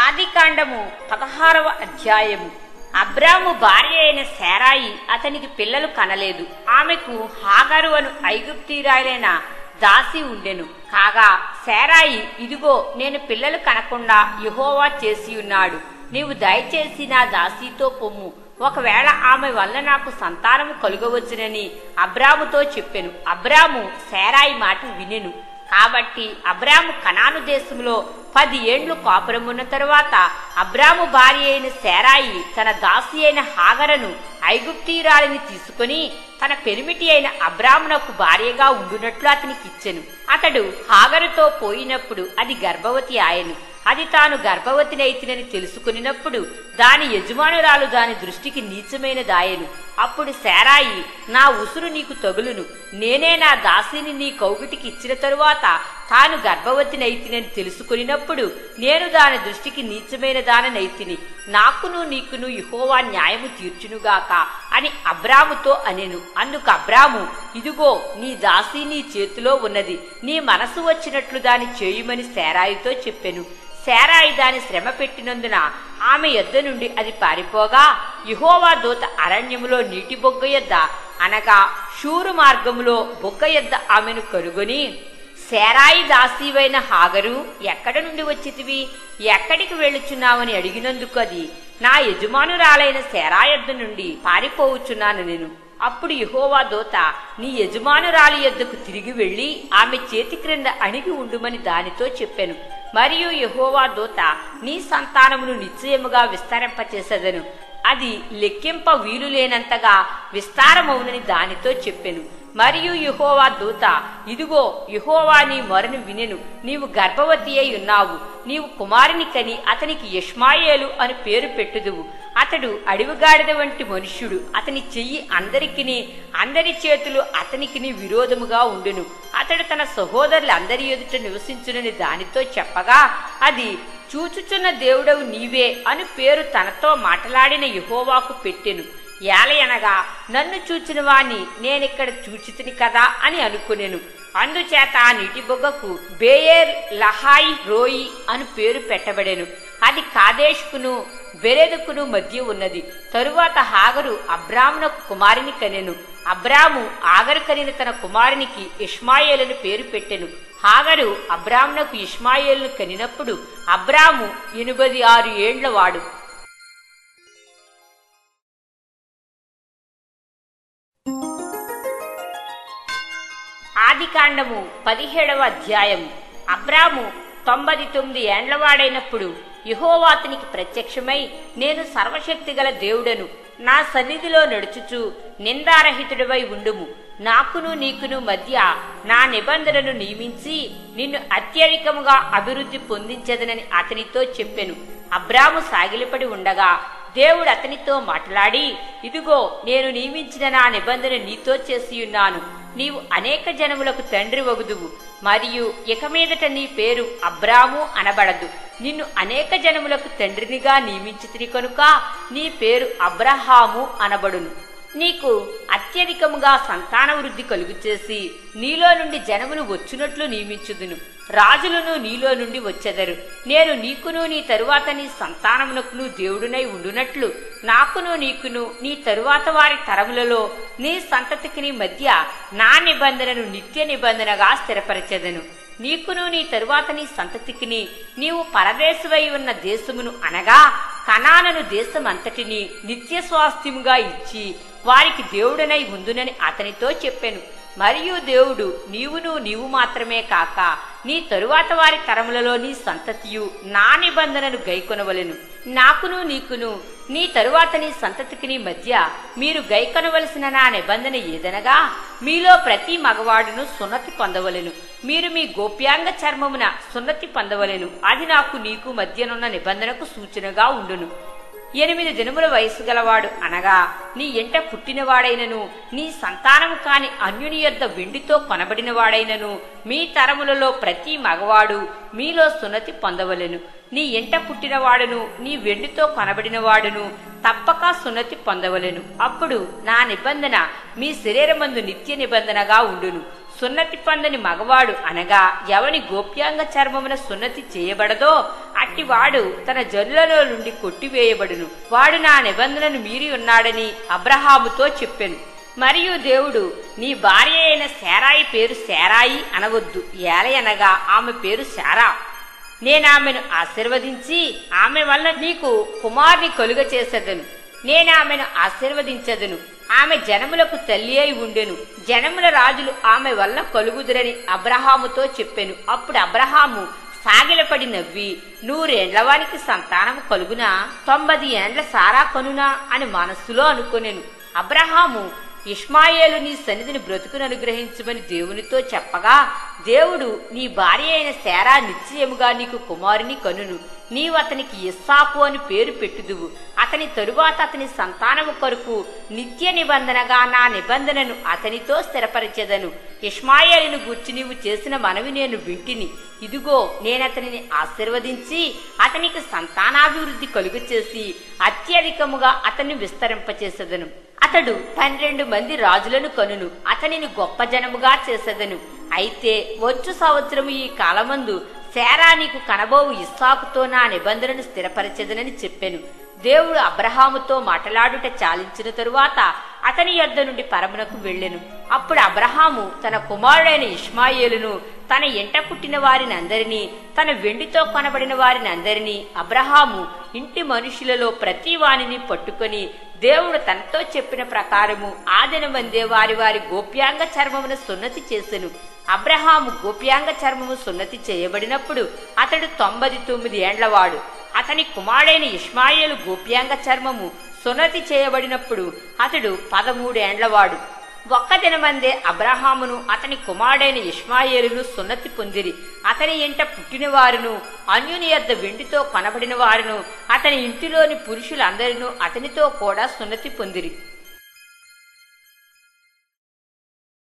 ఆదికాండము 16వ అధ్యాయము. అబ్రాము భార్య అయిన శారాయి అతనికి పిల్లలు కనలేదు. ఆమెకు హాగరు అను ఐగుప్తీయురాలైన దాసి ఉండెను. కాగా శారాయి, ఇదిగో నేను పిల్లలు కనకుండా యెహోవా చేసి ఉన్నాడు, నీవు దయచేసి నా దాసితో పొమ్ము, ఒకవేళ ఆమె వల్ల నాకు సంతానము కలుగవచ్చునని అబ్రాముతో చెప్పెను. అబ్రాము శారాయి మాట వినెను. కాబట్టి అబ్రాము కనాను దేశంలో 10 ఏండ్లు కాపురమున్న తరువాత అబ్రాము భార్య అయిన శారాయి తన దాసి అయిన హాగరను ఐగుప్తీయురాలిని తీసుకుని తన పెనిమిటి అయిన అబ్రామునకు భార్యగా ఉండునట్లు అతనికి ఇచ్చెను. అతడు హాగరుతో పోయినప్పుడు అది గర్భవతి ఆయను. అది తాను గర్భవతినైతినని తెలుసుకునినప్పుడు దాని యజమానురాలు దాని దృష్టికి నీచమైనదాయెను. అప్పుడు శారాయి, నా ఉసురు నీకు తగులును, నేనే నా దాసిని నీ కౌగిటికి ఇచ్చిన తరువాత తాను గర్భవతినైతినని తెలుసుకునినప్పుడు నేను దాని దృష్టికి నీచమైన దాననైతిని, నాకును నీకును యెహోవా న్యాయము తీర్చునుగాక అని అబ్రాముతో అనెను. అందుకు అబ్రాము, ఇదిగో నీ దాసి నీ చేతిలో ఉన్నది, నీ మనసు వచ్చినట్లు దాని చేయుమని శారాయితో చెప్పెను. శారాయి దాని శ్రమ పెట్టినందున ఆమె యొద్ద నుండి అది పారిపోగా యెహోవా దూత అరణ్యములో నీటి బొగ్గ యొద్ద అనగా షూరు మార్గములో బొగ్గ యొద్ద ఆమెను కనుగొని, శారాయి దాసీవైన హాగరు, ఎక్కడ నుండి వచ్చితివి, ఎక్కడికి వెళ్ళుచున్నావని అడిగినందుకు అది, నా యజమానురాలైన శారాయి యొద్ద నుండి పారిపోవచ్చున్నాను నేను. అప్పుడు యెహోవా దూత, నీ యజమానురాలి యొద్దకు తిరిగి వెళ్లి ఆమె చేతి క్రింద అణిగి ఉండుమని దానితో చెప్పెను. మరియు యెహోవా దూత, నీ సంతానమును నిశ్చయముగా విస్తరింపచేసెదను, అది లెక్కింప వీలు లేనంతగా విస్తారమవునని దానితో చెప్పెను. మరియు యెహోవా దూత, ఇదిగో యెహోవా నీ మొరను వినెను, నీవు గర్భవతి అయి ఉన్నావు, నీవు కుమారుని కని అతనికి ఇష్మాయేలు అని పేరు పెట్టుదువు. అతడు అడవిగాడిద వంటి మనుష్యుడు, అతని చెయ్యి అందరి చేతులు అతనికి విరోధముగా ఉండును, అతడు తన సహోదరులందరి ఎదుట నివసించునని దానితో చెప్పగా అది, చూచుచున్న దేవుడవు నీవే అని పేరు తనతో మాట్లాడిన యెహోవాకు పెట్టెను. ఏలయనగా నన్ను చూచిన వాణ్ణి నేనిక్కడ చూచితిని కదా అని అనుకునేను. అందుచేత ఆ నీటి బొగ్గకు బేయేర్ లహాయి రోయి అని పేరు పెట్టబడెను. అది కాదేశుకును బెరెదుకును మధ్య ఉన్నది. తరువాత హాగరు అబ్రామునకు కుమారుని కనెను. అబ్రాము ఆగరు కనిన తన కుమారునికి ఇష్మాయేలును పేరు పెట్టెను. హాగరు అబ్రామునకు ఇష్మాయేలును కనినప్పుడు అబ్రాము 86 ఏండ్ల వాడు. ఆదికాండము 17వ అధ్యాయం. అబ్రాము 99 ఏండ్లవాడైనప్పుడు యెహోవా అతనికి ప్రత్యక్షమై, నేను సర్వశక్తి గల దేవుడను, నా సన్నిధిలో నడుచుచు నిందారహితుడివై ఉండుము, నాకును నీకును మధ్య నా నిబంధనను నియమించి నిన్ను అత్యధికముగా అభివృద్ధి పొందించదనని అతనితో చెప్పెను. అబ్రాము సాగిలపడి ఉండగా దేవుడు అతనితో మాట్లాడి, ఇదిగో నేను నియమించిన నా నిబంధన నీతో చేసి ఉన్నాను, నీవు అనేక జనములకు తండ్రి వగుదువు, మరియు ఇక మీదట నీ పేరు అబ్రాము అనబడదు, నిన్ను అనేక జనములకు తండ్రినిగా నియమించితిని కనుక నీ పేరు అబ్రహాము అనబడును. నీకు అత్యధికముగా సంతాన వృద్ధి కలుగు చేసి నీలో నుండి జనములు వచ్చునట్లు నియమించుదును, రాజులను నీలో నుండి వచ్చెదరు. నేను నీకును నీ తరువాత నీ సంతానమునకును దేవుడునై ఉండునట్లు నాకును నీకును నీ తరువాత వారి తరములలో నీ సంతతికి మధ్య నా నిబంధనను నిత్య నిబంధనగా స్థిరపరచెదను. నీకును నీ తరువాత నీ సంతతికి నీవు పరదేశమై ఉన్న దేశమును అనగా కనాను దేశమంతటిని నిత్య స్వాస్థ్యముగా ఇచ్చి వారికి దేవుడనై ఉందునని అతనితో చెప్పెను. మరియు దేవుడు, నీవు మాత్రమే కాక నీ తరువాత వారి తరములలో నీ సంతతియు నా నిబంధనను గైకొనవలెను. నాకును నీకును నీ తరువాత నీ సంతతికి మధ్య మీరు గైకొనవలసిన నా నిబంధన ఏదనగా, మీలో ప్రతి మగవాడును సున్నతి పొందవలెను, మీరు మీ గోప్యాంగ చర్మమున సున్నతి పొందవలెను, అది నాకు నీకు మధ్యనున్న నిబంధనకు సూచనగా ఉండును. 8 దినముల వయసు గలవాడు అనగా నీ ఎంట పుట్టినవాడైనను నీ సంతానము కాని అన్యుని యొద్ద వెండితో కొనబడినవాడైనను మీ తరములలో ప్రతి మగవాడు మీలో సున్నతి పొందవలెను. నీ ఎంట పుట్టినవాడును నీ వెండితో కొనబడినవాడును తప్పక సున్నతి పొందవలెను. అప్పుడు నా నిబంధన మీ శరీరమందు నిత్య నిబంధనగా ఉండును. సున్నతి పొందని మగవాడు అనగా ఎవని గోప్యాంగ చర్మమున సున్నతి చేయబడదో అట్టివాడు తన జనులలో నుండి కొట్టివేయబడును. వాడు నా నిబంధనను మీరి ఉన్నాడని అబ్రహాముతో చెప్పెను. మరియు దేవుడు, నీ భార్య అయిన శారాయి పేరు శారాయి అనవద్దు, ఏలయనగా ఆమె పేరు శారా. నేనామెను ఆశీర్వదించి ఆమె వల్ల నీకు కుమారుని కలుగ చేసేదను. నేనామెను ఆశీర్వదించదను. ఆమె జనములకు తల్లి అయి ఉండెను. జనముల రాజులు ఆమె వల్ల కలుగుదురని అబ్రహాముతో చెప్పెను. అప్పుడు అబ్రహాము సాగిలపడి నవ్వి, 100 ఏండ్లవానికి సంతానము కలుగునా? 90 ఏండ్ల సారా కనునా అని మనస్సులో అనుకొనెను. అబ్రహాము, ఇష్మాయేలు నీ సన్నిధిని బ్రతుకును అనుగ్రహించమని దేవునితో చెప్పగా, దేవుడు, నీ భార్య అయిన శారా నిశ్చయముగా నీకు కుమారుని కనును. నీవు అతనికి ఇస్సాకు అని పేరు పెట్టుదువు. అతని తరువాత అతని సంతానము కొరకు నిత్య నిబంధనగా నా నిబంధనను అతనితో స్థిరపరిచెదను. ఇష్మాయేలును గూర్చి నీవు చేసిన మనవి నేను వింటిని. ఇదిగో, నేనతనిని ఆశీర్వదించి అతనికి సంతానాభివృద్ధి కలుగు చేసి అత్యధికముగా అతన్ని విస్తరింపచేసెదను. అతడు 12 మంది రాజులను కనును. అతనిని గొప్ప జనముగా చేసెదను. అయితే వచ్చు సంవత్సరము ఈ కాలమందు శారా నీకు కనబోవు ఇస్సాకుతో నా నిబంధనను స్థిరపరచెదనని చెప్పెను. దేవుడు అబ్రహాముతో మాట్లాడుట చాలించిన తరువాత అతని యొద్ద నుండి పరమునకు వెళ్ళెను. అప్పుడు అబ్రహాము తన కుమారుడైన ఇష్మాయేలును, తన ఎంట పుట్టిన వారిని అందరినీ, తన వెండితో కొనబడిన వారిని అందరినీ, అబ్రహాము ఇంటి మనుషులలో ప్రతి వానిని పట్టుకొని దేవుడు తనతో చెప్పిన ప్రకారము ఆ దినమందే వారి వారి గోప్యాంగ చర్మమును సున్నతి చేసెను. అబ్రహాము గోప్యాంగ చర్మము సున్నతి చేయబడినప్పుడు అతడు 99 ఏండ్లవాడు. అతని కుమారుడైన ఇష్మాయేలు గోప్యాంగ చర్మము సున్నతి చేయబడినప్పుడు అతడు 13 ఏండ్లవాడు. ఒక్క దినమందే అబ్రహామును అతని కుమారుడైన ఇష్మాయేలును సున్నతి పొందిరి. అతని ఇంట పుట్టిన వారును, అన్యుని యొద్ద వెండితో కొనబడిన వారును, అతని ఇంటిలోని పురుషులందరినూ అతనితో కూడా సున్నతి పొందిరి.